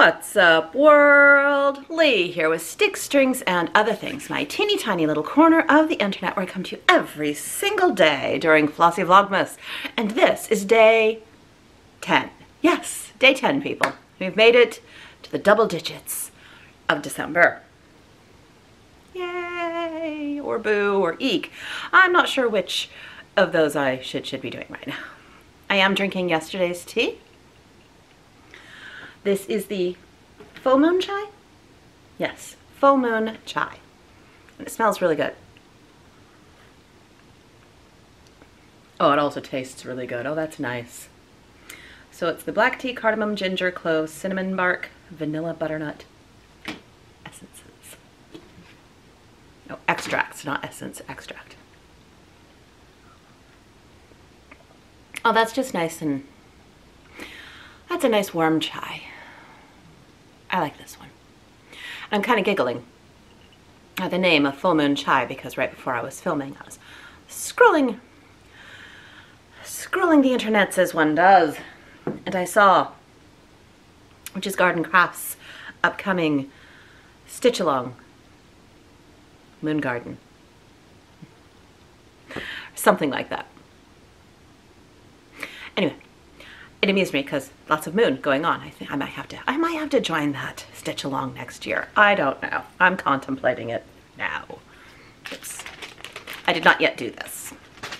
What's up, world? Lee here with Sticks, Strings, and Other Things, my teeny tiny little corner of the internet where I come to you every single day during Flossy Vlogmas. And this is day 10. Yes, day 10, people. We've made it to the double digits of December. Yay, or boo, or eek. I'm not sure which of those I should be doing right now. I am drinking yesterday's tea. This is the full moon chai? Yes, full moon chai. And it smells really good. Oh, it also tastes really good. Oh, that's nice. So it's the black tea, cardamom, ginger, clove, cinnamon bark, vanilla, butternut essences. No, extracts, not essence, extract. Oh, that's just nice, and that's a nice warm chai. I like this one. I'm kind of giggling at the name of Full Moon Chai because right before I was filming, I was scrolling the internets as one does, and I saw Witch's Garden Crafts' upcoming Stitch Along Moon Garden. Something like that. Anyway, it amused me because lots of moon going on. I think I might have to join that Stitch Along next year. I don't know. I'm contemplating it now. Oops. I did not yet do this,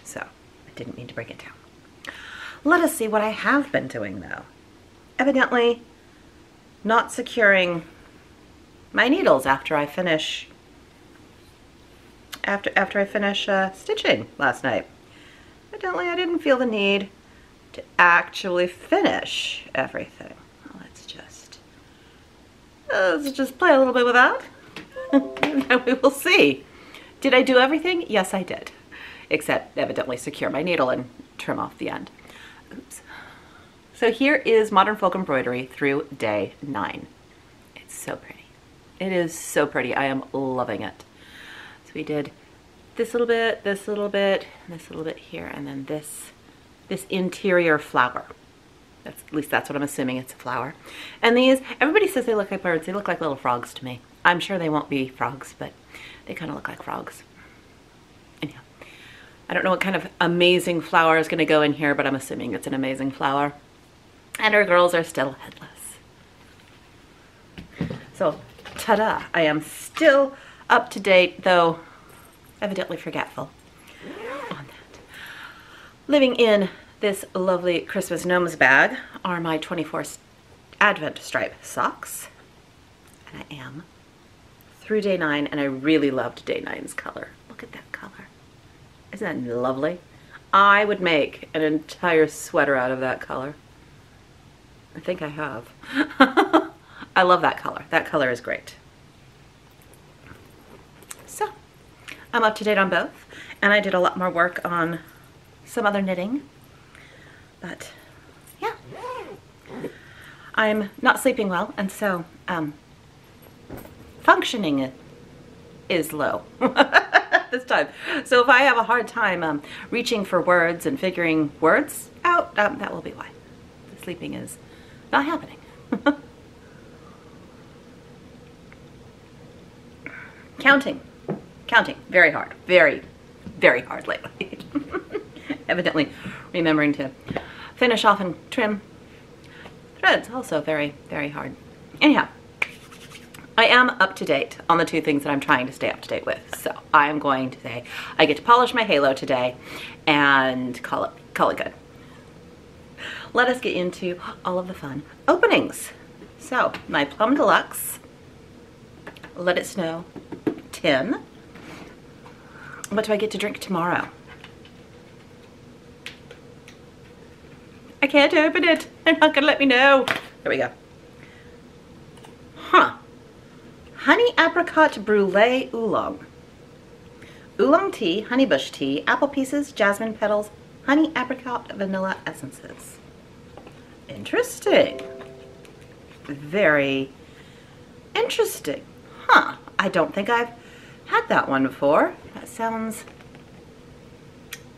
so I didn't mean to break it down. Let us see what I have been doing though. Evidently not securing my needles after I finish stitching last night. Evidently I didn't feel the need to actually finish everything. Well, let's just play a little bit with that and we will see. Did I do everything? Yes, I did. Except evidently secure my needle and trim off the end. Oops. So here is Modern Folk Embroidery through day 9. It's so pretty. It is so pretty. I am loving it. So we did this little bit, this little bit, and this little bit here, and then this interior flower. At least that's what I'm assuming, it's a flower. And these, everybody says they look like birds. They look like little frogs to me. I'm sure they won't be frogs, but they kind of look like frogs. Anyhow, I don't know what kind of amazing flower is going to go in here, but I'm assuming it's an amazing flower. And our girls are still headless. So, ta-da! I am still up to date, though evidently forgetful on that. Living in this lovely Christmas gnomes bag are my 24th Advent stripe socks. And I am through day 9, and I really loved day 9's color. Look at that color. Isn't that lovely? I would make an entire sweater out of that color. I think I have. I love that color. That color is great. So, I'm up to date on both, and I did a lot more work on some other knitting, but yeah, I'm not sleeping well, and so functioning is low this time. So if I have a hard time reaching for words and figuring words out, that will be why. The sleeping is not happening. Counting, very hard, very hard lately. Evidently remembering to finish off and trim threads, also very hard. Anyhow, I am up to date on the two things that I'm trying to stay up to date with. So I am going to say I get to polish my halo today and call it good. Let us get into all of the fun openings. So my Plum Deluxe Let It Snow tin. What do I get to drink tomorrow? I can't open it. They're not gonna let me know. There we go. Huh. Honey Apricot Brulee Oolong. Oolong tea, honeybush tea, apple pieces, jasmine petals, honey apricot vanilla essences. Interesting. Very interesting. Huh. I don't think I've had that one before. That sounds...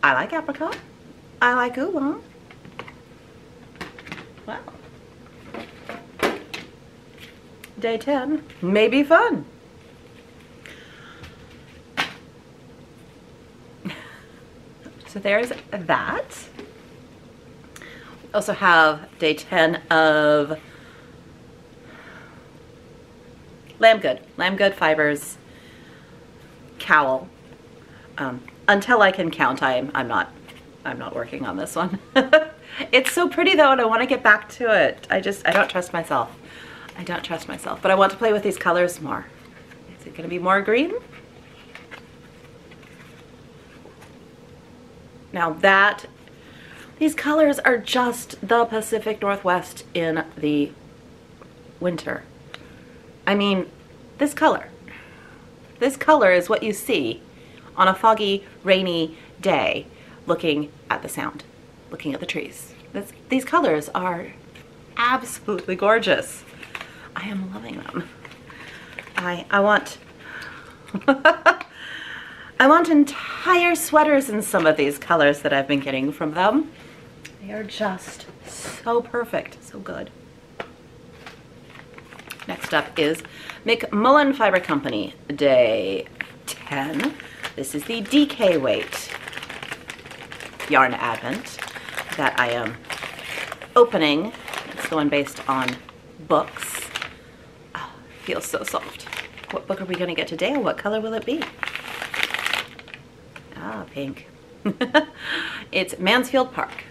I like apricot. I like oolong. Wow. day 10 may be fun. So there's that. We also have day 10 of Lamb Good Fibers cowl. Until I can count, I'm not working on this one. It's so pretty though, and I want to get back to it. I don't trust myself. I don't trust myself, but I want to play with these colors more. Is it going to be more green? Now these colors are just the Pacific Northwest in the winter. I mean, this color is what you see on a foggy, rainy day looking at the Sound, looking at the trees. These colors are absolutely gorgeous. I am loving them. I want I want entire sweaters in some of these colors that I've been getting from them. They are just so perfect, so good. Next up is McMullen Fiber Company, day 10. This is the DK weight yarn advent that I am opening. It's the one based on books. Oh, it feels so soft. What book are we going to get today, and what color will it be? Ah, pink. It's Mansfield Park.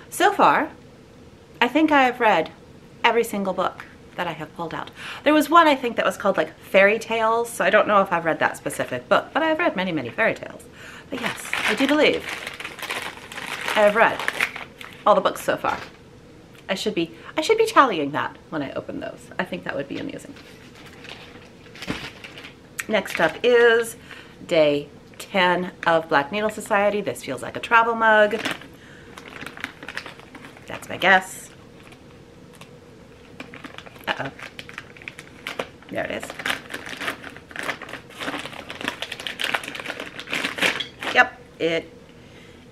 So far, I think I have read every single book that I have pulled out. There was one I think that was called like Fairy Tales, so I don't know if I've read that specific book, but I've read many, many fairy tales. But yes, I do believe I have read all the books so far. I should be tallying that when I open those. I think that would be amusing. Next up is day 10 of Black Needle Society. This feels like a travel mug. That's my guess. Uh-oh. There it is. Yep, it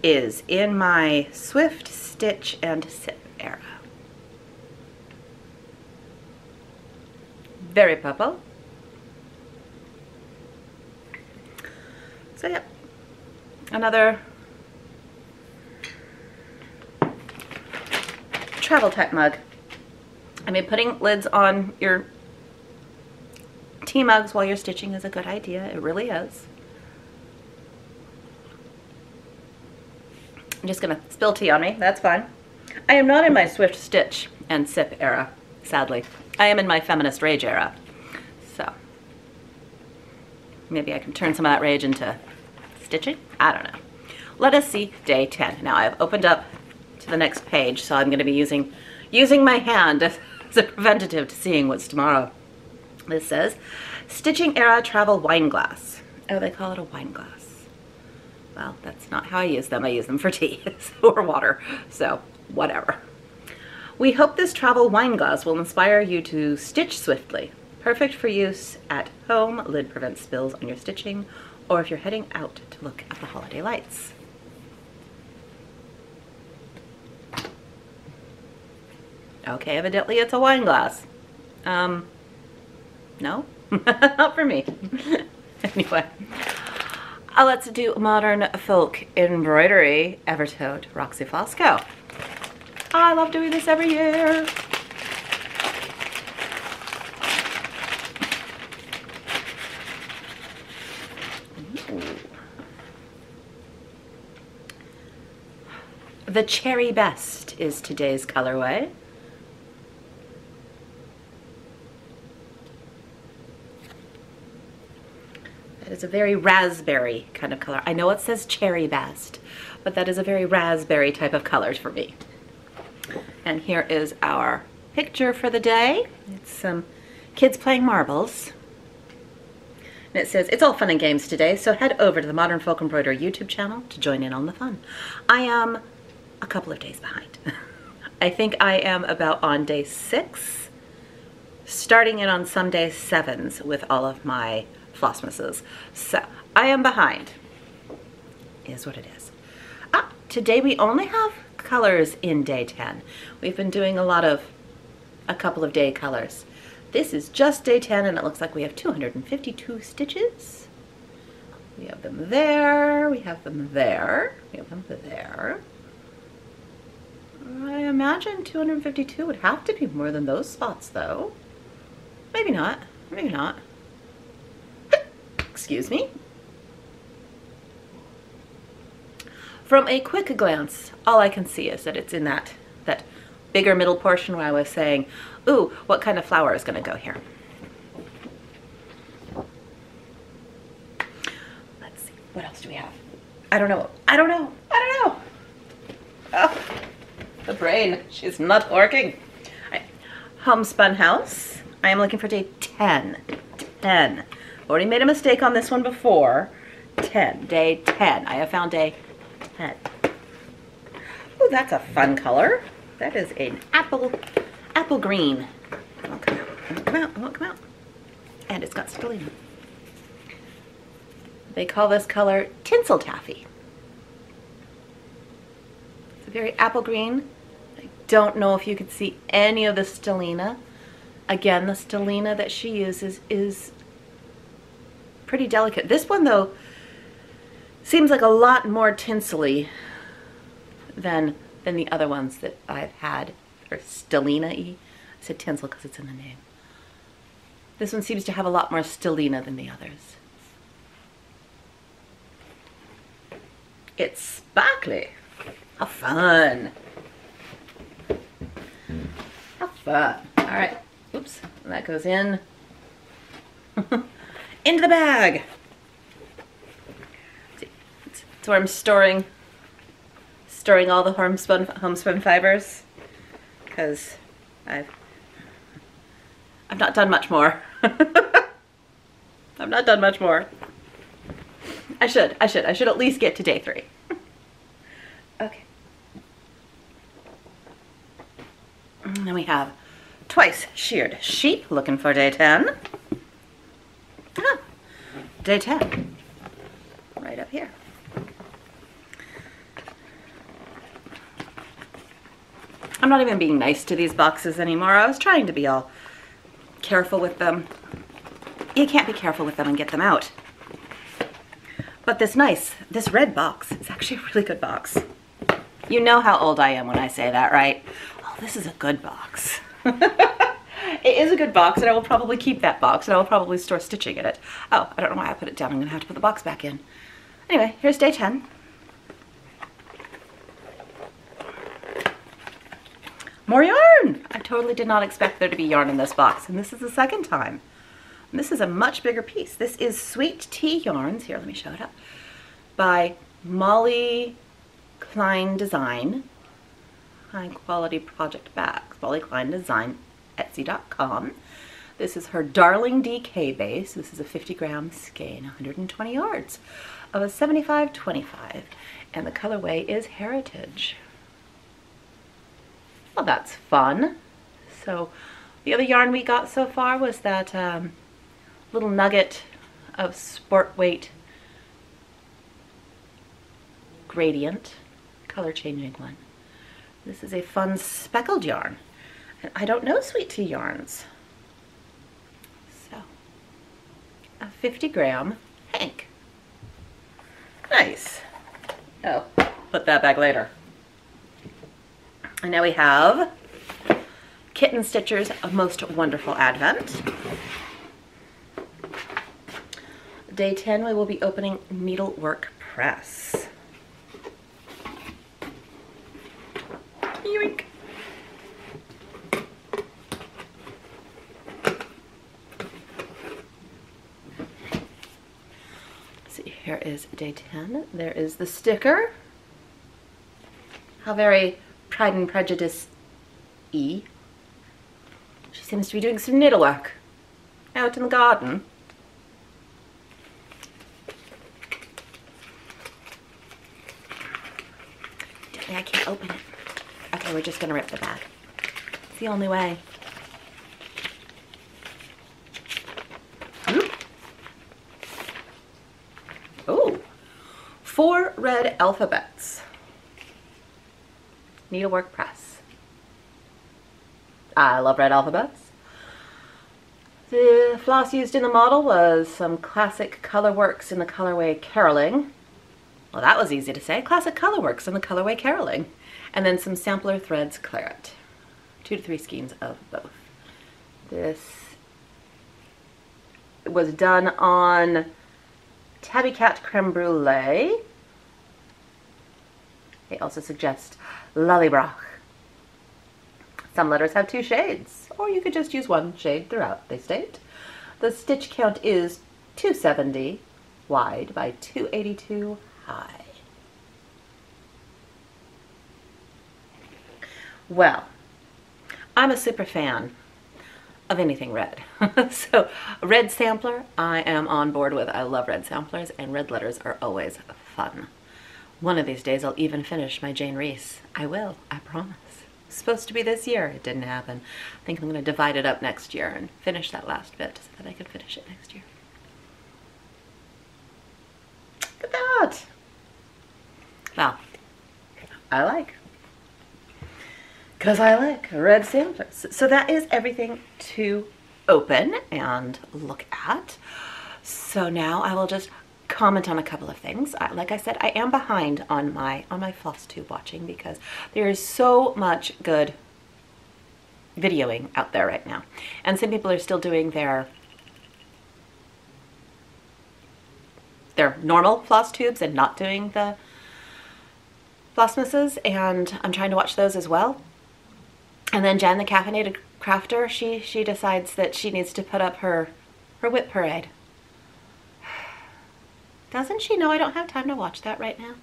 is in my Swift, Stitch, and Sip era. Very purple. So yep, another travel type mug. I mean, putting lids on your tea mugs while you're stitching is a good idea. It really is. I'm just gonna spill tea on me, that's fine. I am not in my Swift, Stitch, and Sip era, sadly. I am in my Feminist Rage era. So maybe I can turn some of that rage into stitching? I don't know. Let us see day 10. Now I've opened up to the next page, so I'm going to be using my hand as a preventative to seeing what's tomorrow. This says, Stitching Era Travel Wine Glass. Oh, they call it a wine glass. Well, that's not how I use them. I use them for tea or water, so whatever. We hope this travel wine glass will inspire you to stitch swiftly. Perfect for use at home. Lid prevents spills on your stitching, or if you're heading out to look at the holiday lights. Okay, evidently it's a wine glass. No, not for me. Anyway, let's do modern folk embroidery. Evertoad, Roxy Fosco. I love doing this every year. The Cherry Best is today's colorway. That is a very raspberry kind of color. I know it says Cherry Best, but that is a very raspberry type of color for me. And here is our picture for the day. It's some kids playing marbles. And it says, it's all fun and games today, so head over to the Modern Folk Embroidery YouTube channel to join in on the fun. I am a couple of days behind. I think I am about on day 6, starting in on some day 7s with all of my Flossmases. So I am behind, is what it is. Today we only have colors in day 10. We've been doing a couple of day colors. This is just day 10 and it looks like we have 252 stitches. We have them there, we have them there, we have them there. I imagine 252 would have to be more than those spots though. Maybe not, maybe not. Excuse me. From a quick glance, all I can see is that it's in that bigger middle portion where I was saying, ooh, what kind of flower is gonna go here? Let's see, what else do we have? I don't know. Oh, the brain, she's not working. All right. Homespun house. I am looking for day 10. 10. Already made a mistake on this one before. 10, day 10. I have found day 10. Oh, that's a fun color. That is an apple green. It won't come out, it won't come out, it won't come out. And it's got stellina. They call this color tinsel taffy. It's a very apple green. I don't know if you could see any of the stellina. Again, the stellina that she uses is pretty delicate. This one though seems like a lot more tinsely than the other ones that I've had, or stellina-y. I said tinsel because it's in the name. This one seems to have a lot more stellina than the others. It's sparkly. How fun. How fun. All right. Oops. And that goes in. Into the bag. It's where I'm storing all the homespun fibers, because I've not done much more. I've not done much more. I should at least get to day 3. Okay. And then we have twice sheared sheep, looking for day 10. Ah, day 10. Right up here. I'm not even being nice to these boxes anymore. I was trying to be all careful with them. You can't be careful with them and get them out. But this red box is actually a really good box. You know how old I am when I say that, right? Oh, this is a good box. It is a good box, and I will probably keep that box, and I will probably store stitching in it. Oh, I don't know why I put it down. I'm gonna have to put the box back in. Anyway, here's day 10. More yarn! I totally did not expect there to be yarn in this box, and this is the second time. And this is a much bigger piece. This is Sweet Tea Yarns, here, let me show it up, by Molly Klein Design, High Quality Project Bags, Molly Klein Design, Etsy.com. This is her Darling DK base. This is a 50-gram skein, 120 yards of a 75-25, and the colorway is Heritage. Well, that's fun. So the other yarn we got so far was that little nugget of sport weight gradient, color changing one. This is a fun speckled yarn. And I don't know Sweet Tea yarns. So a 50-gram hank. Nice. Oh, put that back later. And now we have Kitten Stitcher's Most Wonderful Advent. Day 10, we will be opening Needlework Press. Yoink. Let's see, here is day 10. There is the sticker. How very Pride and Prejudice-y. She seems to be doing some needlework out in the garden. I can't open it. Okay, we're just gonna rip the bag. It's the only way. Oh, 4 red alphabets. Needlework Press. I love red alphabets. The floss used in the model was some classic Colorworks in the colorway Caroling. Well, that was easy to say. Classic Colorworks in the colorway Caroling. And then some sampler threads Claret. 2 to 3 skeins of both. This was done on Tabby Cat Creme Brulee. They also suggest Lallybroch. Some letters have 2 shades, or you could just use 1 shade throughout, they state. The stitch count is 270 wide by 282 high. Well, I'm a super fan of anything red. So red sampler, I am on board with. I love red samplers, and red letters are always fun. One of these days I'll even finish my Jane Reese. I will, I promise. It's supposed to be this year. It didn't happen. I think I'm going to divide it up next year and finish that last bit so that I can finish it next year. Look at that. Well, I like. Because I like red samplers. So that is everything to open and look at. So now I will just comment on a couple of things. Like I said, I am behind on my floss tube watching because there is so much good videoing out there right now. And some people are still doing their normal floss tubes and not doing the Flossmasses, and I'm trying to watch those as well. And then Jen, the caffeinated crafter, she decides that she needs to put up her whip parade. Doesn't she know I don't have time to watch that right now?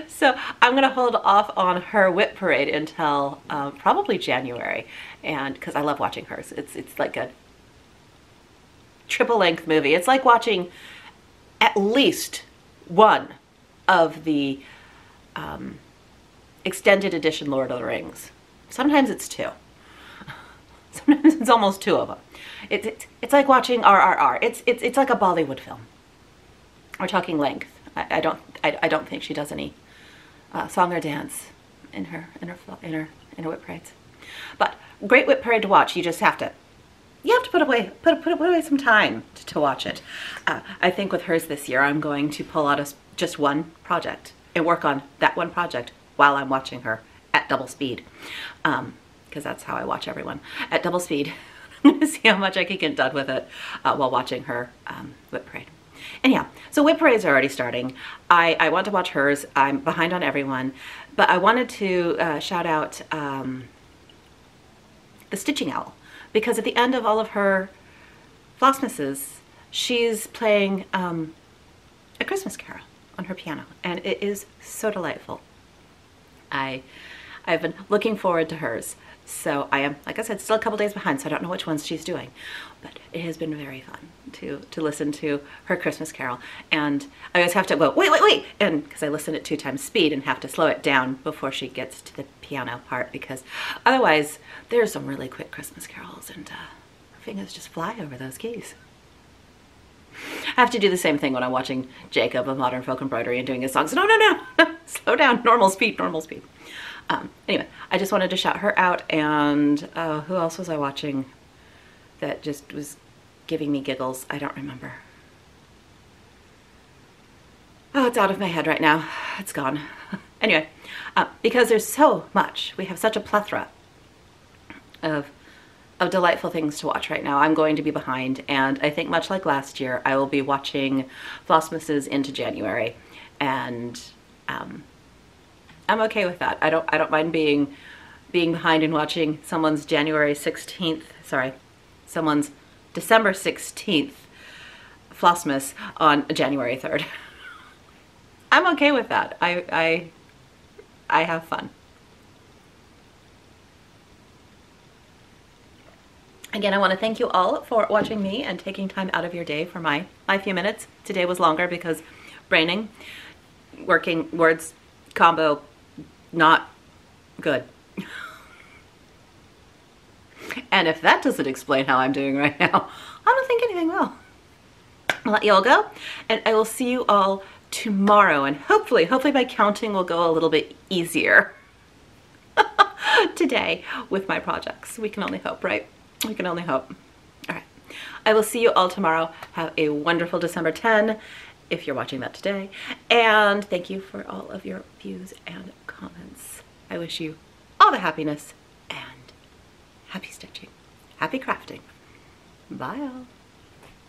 So I'm gonna hold off on her whip parade until probably January, and because I love watching hers. It's like a triple length movie. It's like watching at least one of the extended edition Lord of the Rings. Sometimes it's 2. Sometimes it's almost 2 of them. It's like watching RRR. It's like a Bollywood film. We're talking length. I don't think she does any song or dance in her whip parades. But great whip parade to watch. You just have to put away some time to watch it. I think with hers this year, I'm going to pull out just one project and work on that one project while I'm watching her at double speed, because that's how I watch everyone, at double speed. See how much I can get done with it while watching her whip parade. Anyhow, so whip parades are already starting. I want to watch hers. I'm behind on everyone, but I wanted to shout out the Stitching Owl, because at the end of all of her Flossmasses, she's playing A Christmas Carol on her piano, and it is so delightful. I've been looking forward to hers. So I am, like I said, still a couple days behind, so I don't know which ones she's doing. But it has been very fun to listen to her Christmas Carol. And I always have to go, wait, and because I listen at 2 times speed and have to slow it down before she gets to the piano part, because otherwise there's some really quick Christmas carols and her fingers just fly over those keys. I have to do the same thing when I'm watching Jacob of Modern Folk Embroidery and doing his songs. No, slow down, normal speed. Anyway, I just wanted to shout her out, and who else was I watching that just was giving me giggles? I don't remember. Oh, it's out of my head right now. It's gone. Anyway, because there's so much, we have such a plethora of delightful things to watch right now. I'm going to be behind, and I think much like last year, I will be watching Flossmasses into January, and I'm okay with that. I don't mind being behind and watching someone's December 16th Flossmas on January 3rd. I'm okay with that. I have fun. Again, I want to thank you all for watching me and taking time out of your day for my few minutes. Today was longer because braining, working words combo, not good. And if that doesn't explain how I'm doing right now, I don't think anything will. I'll let you all go, and I will see you all tomorrow, and hopefully my counting will go a little bit easier today with my projects. We can only hope, right? We can only hope. All right. I will see you all tomorrow. Have a wonderful December 10 if you're watching that today. And thank you for all of your views and comments. I wish you all the happiness and happy stitching. Happy crafting. Bye all.